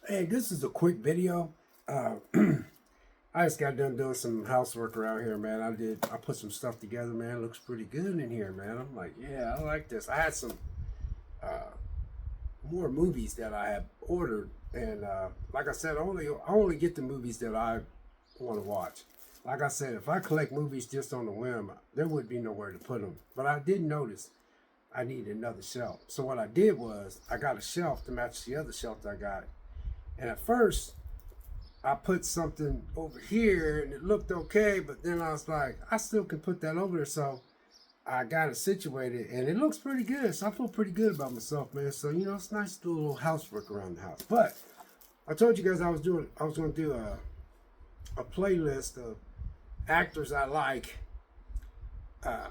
Hey, this is a quick video. Uh, I just got done doing some housework around here, man. I put some stuff together, man. It looks pretty good in here, man. I'm like, yeah, I like this. I had some uh, more movies that I had ordered, and like I said, I only get the movies that I want to watch. Like I said, if I collect movies just on the whim, there would be nowhere to put them. But I did notice I need another shelf. So what I did was I got a shelf to match the other shelf that I got. And at first, I put something over here and it looked okay, but then I was like, I still can put that over there. So I got it situated and it looks pretty good. So I feel pretty good about myself, man. So, it's nice to do a little housework around the house. But I told you guys I was going to do a playlist of actors I like. Uh,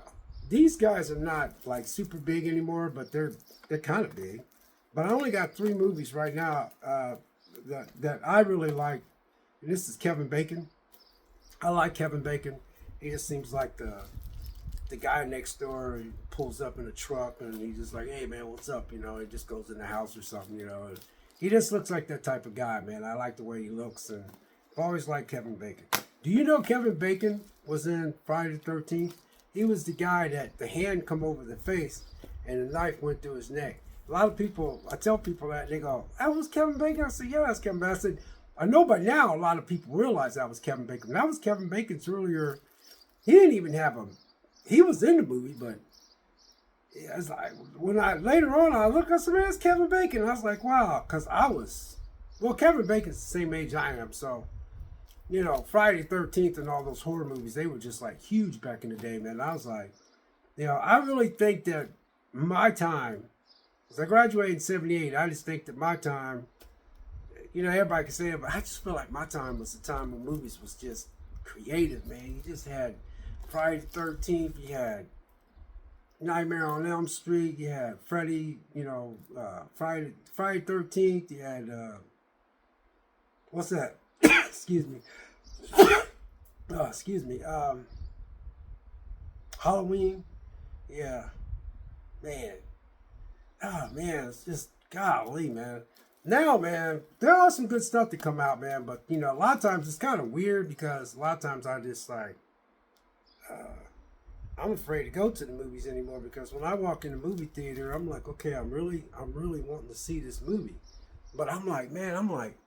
these guys are not like super big anymore, but they're kind of big. But I only got three movies right now that I really like. And this is Kevin Bacon. I like Kevin Bacon. He just seems like the guy next door. He pulls up in a truck and he's just like, "Hey man, what's up?" He just goes in the house or something. And he just looks like that type of guy, man. I like the way he looks, and I've always liked Kevin Bacon. Do you know Kevin Bacon was in Friday the 13th? He was the guy that the hand come over the face and the knife went through his neck. A lot of people, I tell people that, they go, "That was Kevin Bacon?" I said, "Yeah, that's Kevin Bacon." I said, "I know by now a lot of people realize that was Kevin Bacon. That was Kevin Bacon's earlier. He didn't even have a, he was in the movie, but yeah, it's like when I later on I look, I said, man, it's Kevin Bacon. I was like, wow, because well, Kevin Bacon's the same age I am, so Friday 13th and all those horror movies, they were just like huge back in the day, man. I was like, I really think that my time, because I graduated in '78, I just think that my time, everybody can say it, but I just feel like my time was the time when movies was just creative, man. You just had Friday the 13th, you had Nightmare on Elm Street, you had Freddy, Friday 13th, you had, what's that? Excuse me. Excuse me. Halloween, yeah, man. Oh man, it's just golly, man. Now, man, there are some good stuff to come out, man. But a lot of times it's kind of weird because a lot of times I just like I'm afraid to go to the movies anymore because when I walk in the movie theater, I'm like, okay, I'm really wanting to see this movie, but I'm like, man, I'm like,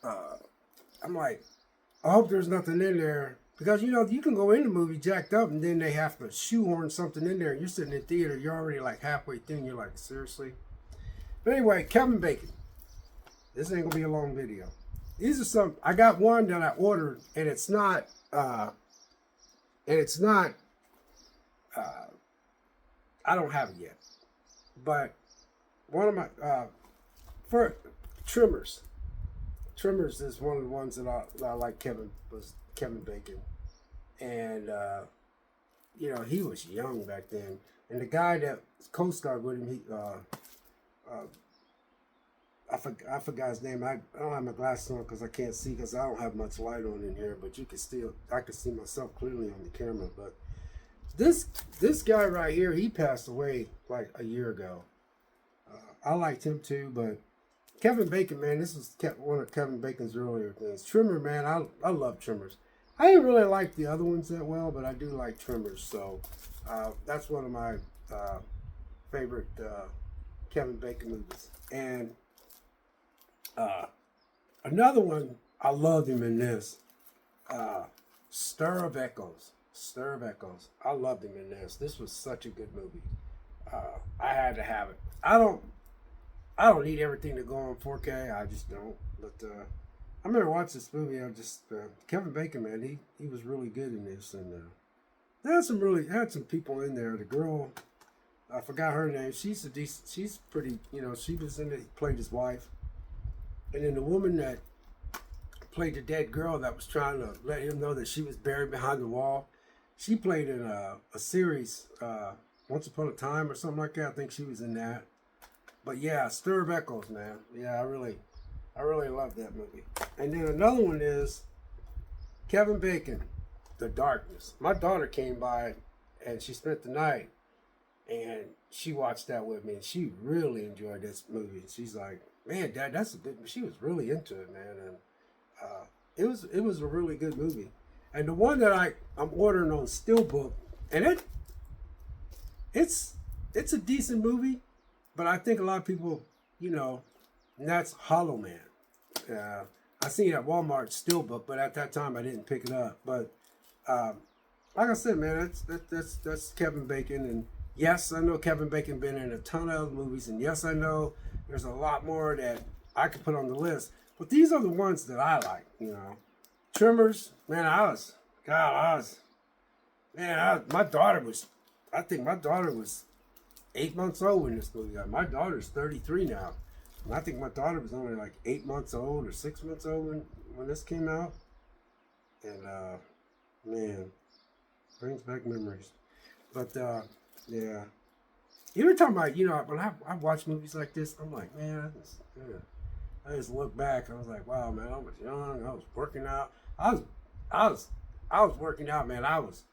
uh, I'm like, I hope there's nothing in there because you can go in the movie jacked up and then they have to shoehorn something in there. You're sitting in the theater, you're already like halfway through, and you're like, seriously. But anyway, Kevin Bacon. This ain't gonna be a long video. These are some. I got one that I ordered, and it's not. And it's not. Uh, I don't have it yet. But one of my for Trimmers. Trimmers is one of the ones that I like. Kevin Bacon, and he was young back then. And the guy that co-starred with him, uh, I forgot his name. I don't have my glasses on because I can't see because I don't have much light on in here. But I can see myself clearly on the camera. But this this guy right here, he passed away like a year ago. I liked him too, but Kevin Bacon, man, this was one of Kevin Bacon's earlier things. Trimmer, man, I love Trimmers. I didn't really like the other ones that well, but I do like Trimmers. So that's one of my uh, favorite Kevin Bacon movies. And uh, another one, I loved him in this. Uh, Stir of Echoes. Stir of Echoes. I loved him in this. This was such a good movie. I had to have it. I don't need everything to go on 4K. I just don't. But I remember watching this movie. Kevin Bacon, man, he was really good in this, and had some people in there. The girl, I forgot her name. She's a decent. She's pretty. She was in it. Played his wife, and then the woman that played the dead girl that was trying to let him know that she was buried behind the wall. She played in a series, Once Upon a Time or something like that. I think she was in that. But yeah, Stir of Echoes, man. Yeah, I really love that movie. And then another one is Kevin Bacon, The Darkness. My daughter came by and she spent the night and she watched that with me and she really enjoyed this movie. She's like, man, that's a good. She was really into it, man, and it was a really good movie. And the one that I'm ordering on Steelbook, and it's it's a decent movie, but I think a lot of people, you know, and that's Hollow Man. Uh, I seen it at Walmart Steelbook, but at that time I didn't pick it up. But um, like I said, man, that's Kevin Bacon, and yes, I know Kevin Bacon been in a ton of other movies, and yes, I know there's a lot more that I could put on the list. But these are the ones that I like, you know. Tremors, man, my daughter was, I think my daughter was 8 months old when this movie got. My daughter's 33 now. And I think my daughter was only like 8 months old or 6 months old when this came out. And man, brings back memories. But yeah, every time when I watch movies like this, I'm like, man, I just look back. I was like, wow, man, I was young. I was working out. I was, I was working out, man. I was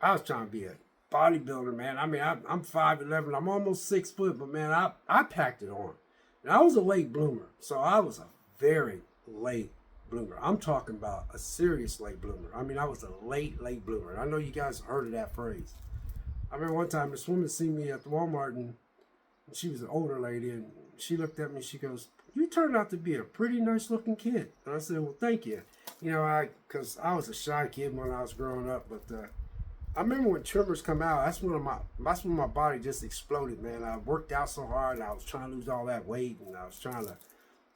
trying to be a bodybuilder, man. I mean, I'm 5'11". I'm almost 6 foot, but man, I packed it on. And I was a late bloomer, so I was a very late bloomer. I'm talking about a serious late bloomer. I mean, I was a late bloomer. I know you guys heard of that phrase. I remember one time this woman seen me at the Walmart, and she was an older lady, and she looked at me and she goes, "You turned out to be a pretty nice looking kid." And I said, "Well, thank you." You know, because I was a shy kid when I was growing up, but I remember when Tremors come out. That's when my body just exploded, man. I worked out so hard. I was trying to lose all that weight, and I was trying to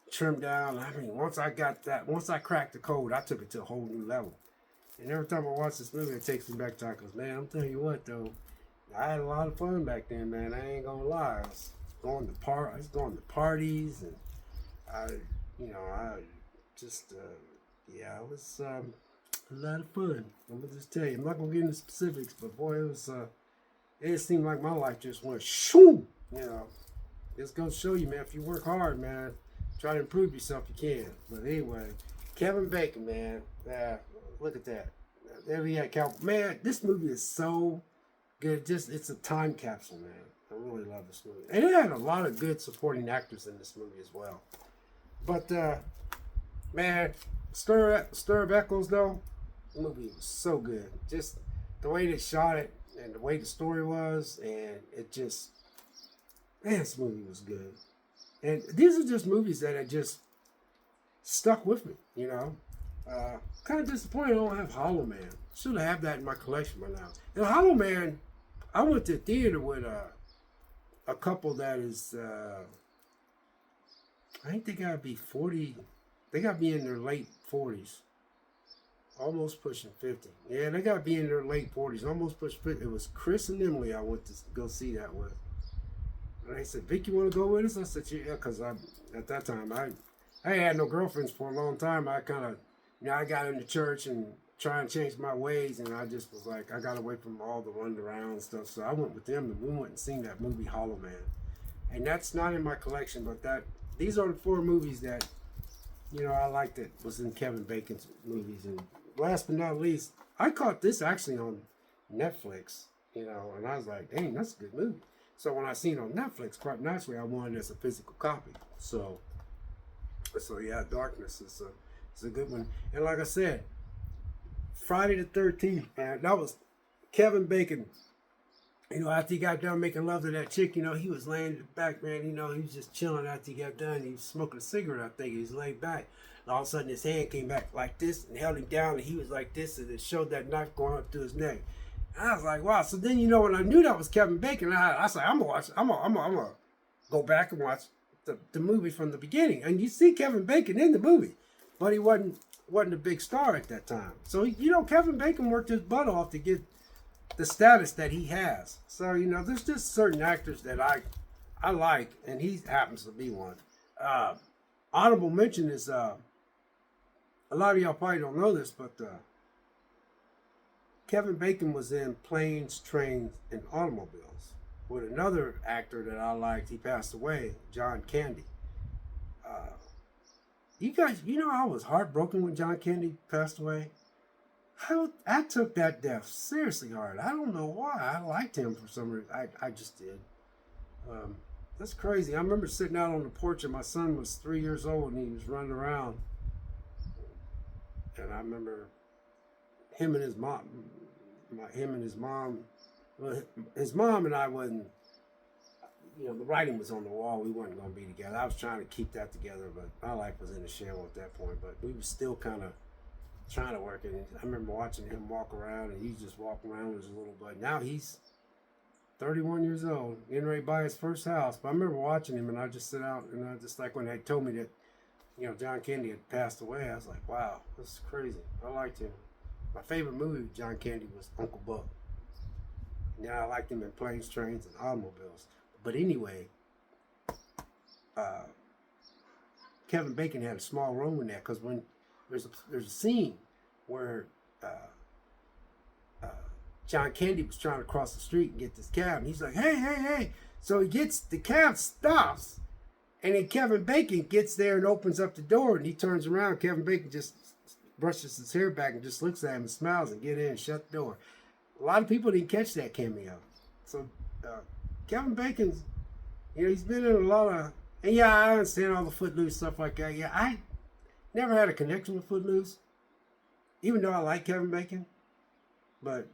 trim down. I mean, once I cracked the code, I took it to a whole new level. And every time I watch this movie, it takes me back to, because man, I'm telling you what though, I had a lot of fun back then, man. I ain't gonna lie. I was going to parties, and I, I just, yeah, it was a lot of fun. I'm gonna just tell you. I'm not gonna get into specifics, but boy, it seemed like my life just went shoo. You know, it's gonna show you, man. If you work hard, man, try to improve yourself, you can. But anyway, Kevin Bacon, man. Look at that. There we had Cal. Man, this movie is so good. It's a time capsule, man. I really love this movie, and it had a lot of good supporting actors in this movie as well. But man, Stir of Echoes though, the movie was so good. Just the way they shot it and the way the story was, and it just, man, this movie was good. And these are just movies that had just stuck with me, you know. Kind of disappointed I don't have Hollow Man. Should have that in my collection by now. And Hollow Man, I went to theater with a couple that is, I think they gotta be 40. They gotta be in their late 40s, almost pushing 50. Yeah, they gotta be in their late 40s, almost pushing 50. It was Chris and Emily I went to go see that with. And they said, "Vic, you want to go with us?" I said, "Yeah," because at that time I had no girlfriends for a long time. I kind of, I got into church and trying to change my ways, and I just was like, I got away from all the running around and stuff. So I went with them, and we went and seen that movie Hollow Man. And that's not in my collection, but these are the four movies that I liked that was in Kevin Bacon's movies. And last but not least, I caught this actually on Netflix, and I was like, dang, that's a good movie. So when I seen it on Netflix, quite naturally, I wanted it as a physical copy. So yeah, Darkness is a good one. And like I said, Friday the 13th, man, that was Kevin Bacon. After he got done making love to that chick, he was laying in the back, man. He was just chilling after he got done. He was smoking a cigarette, I think. He was laid back. And all of a sudden, his hand came back like this and held him down, and he was like this, and it showed that knife going up to his neck. And I was like, wow. So then, when I knew that was Kevin Bacon, I was like, I'm gonna go back and watch the movie from the beginning. And you see Kevin Bacon in the movie, but he wasn't a big star at that time. So Kevin Bacon worked his butt off to get the status that he has. So there's just certain actors that I like, and he happens to be one. Honorable mention is a lot of y'all probably don't know this, but Kevin Bacon was in Planes, Trains, and Automobiles with another actor that I liked. He passed away, John Candy. You guys, I was heartbroken when John Candy passed away. I took that death seriously hard. I don't know why. I liked him for some reason. I just did. That's crazy. I remember sitting out on the porch and my son was 3 years old and he was running around. And I remember him and his mom, him and his mom, well, his mom and I wasn't, the writing was on the wall. We weren't going to be together. I was trying to keep that together, but my life was in the shambles at that point. But we were still kind of trying to work it. And I remember watching him walk around, and he's just walking around with his little bud. Now he's 31 years old, getting ready to buy his first house. But I remember watching him, and I just sit out, and I just like when they told me that, John Candy had passed away. I was like, wow, this is crazy. I liked him. My favorite movie with John Candy was Uncle Buck. Yeah, I liked him in Planes, Trains, and Automobiles. But anyway, Kevin Bacon had a small role in that because when there's a scene where John Candy was trying to cross the street and get this cab, and he's like, hey, hey, hey. So the cab stops, and then Kevin Bacon gets there and opens up the door, and he turns around. Kevin Bacon just brushes his hair back and just looks at him and smiles and get in and shut the door. A lot of people didn't catch that cameo. So Kevin Bacon's, he's been in a lot of, and yeah, I understand all the Footloose stuff like that. Yeah, I never had a connection with Footloose, even though I like Kevin Bacon, but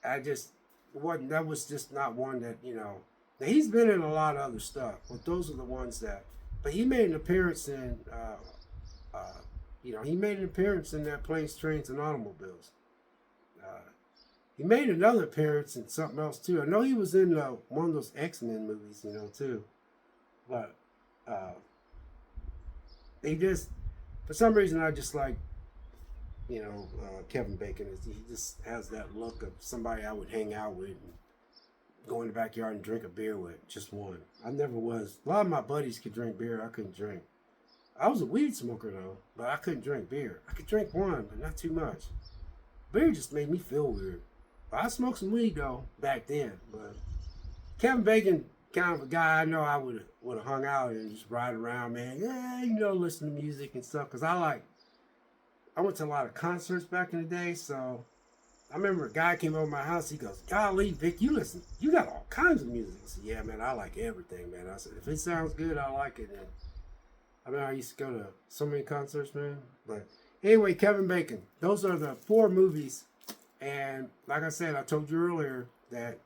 I just wasn't, that was just not one that, now he's been in a lot of other stuff, but those are the ones that, but he made an appearance in, he made an appearance in that Planes, Trains, and Automobiles. He made another appearance in something else too. I know he was in one of those X-Men movies, too. But they just, for some reason, I just like, Kevin Bacon. He just has that look of somebody I would hang out with and go in the backyard and drink a beer with. Just one. I never was. A lot of my buddies could drink beer. I couldn't drink. I was a weed smoker though, but I couldn't drink beer. I could drink one, but not too much. Beer just made me feel weird. I smoked some weed though back then, but Kevin Bacon, kind of a guy I know I would have hung out and just ride around, man. Yeah, listen to music and stuff. Cause I went to a lot of concerts back in the day, so I remember a guy came over to my house. He goes, "Golly, Vic, you got all kinds of music." I said, "Yeah, man, I like everything, man." I said, "If it sounds good, I like it." And I used to go to so many concerts, man. But anyway, Kevin Bacon. Those are the 4 movies. And like I said, I told you earlier that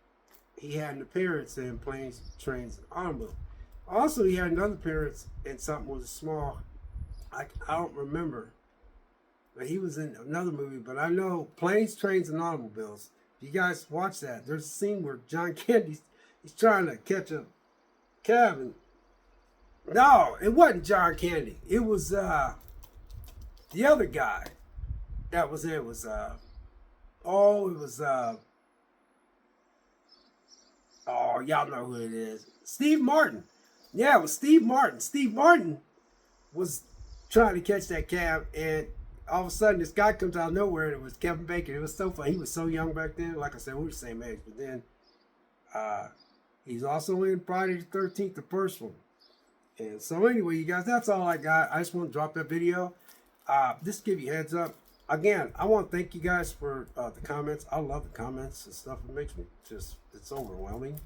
he had an appearance in Planes, Trains, and Automobiles. Also, he had another appearance in something with a small, I don't remember, but he was in another movie. But I know Planes, Trains, and Automobiles. If you guys watch that, there's a scene where John Candy's he's trying to catch a cab. And no, it wasn't John Candy. It was the other guy that was there. It was y'all know who it is. Steve Martin. Yeah, it was Steve Martin. Steve Martin was trying to catch that cab, and all of a sudden this guy comes out of nowhere, and it was Kevin Bacon. It was so funny. He was so young back then. Like I said, we were the same age. But then he's also in Friday the 13th, the first one. And so anyway, you guys, that's all I got. I just want to drop that video. Just to give you a heads up. Again, I want to thank you guys for the comments. I love the comments and stuff. It makes me it's overwhelming.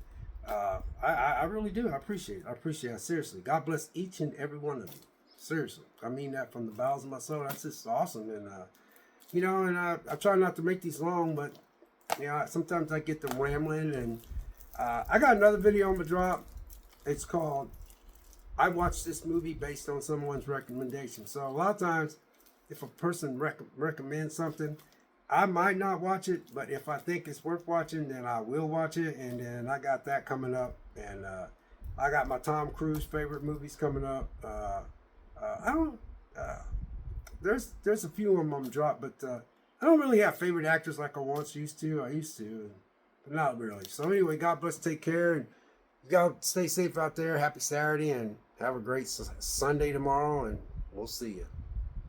I really do. I appreciate it. Seriously. God bless each and every one of you. Seriously. I mean that from the bowels of my soul. That's just awesome. And, and I try not to make these long, but, sometimes I get them rambling. And I got another video I'm going to drop. It's called, I watched this movie based on someone's recommendation. So a lot of times, if a person recommends something, I might not watch it, but if I think it's worth watching, then I will watch it. And then I got that coming up, and I got my Tom Cruise favorite movies coming up. There's a few of them I'm dropped, but I don't really have favorite actors like I once used to. I used to, but not really. So anyway, God bless. Take care, and you gotta stay safe out there. Happy Saturday, and have a great Sunday tomorrow, and we'll see you.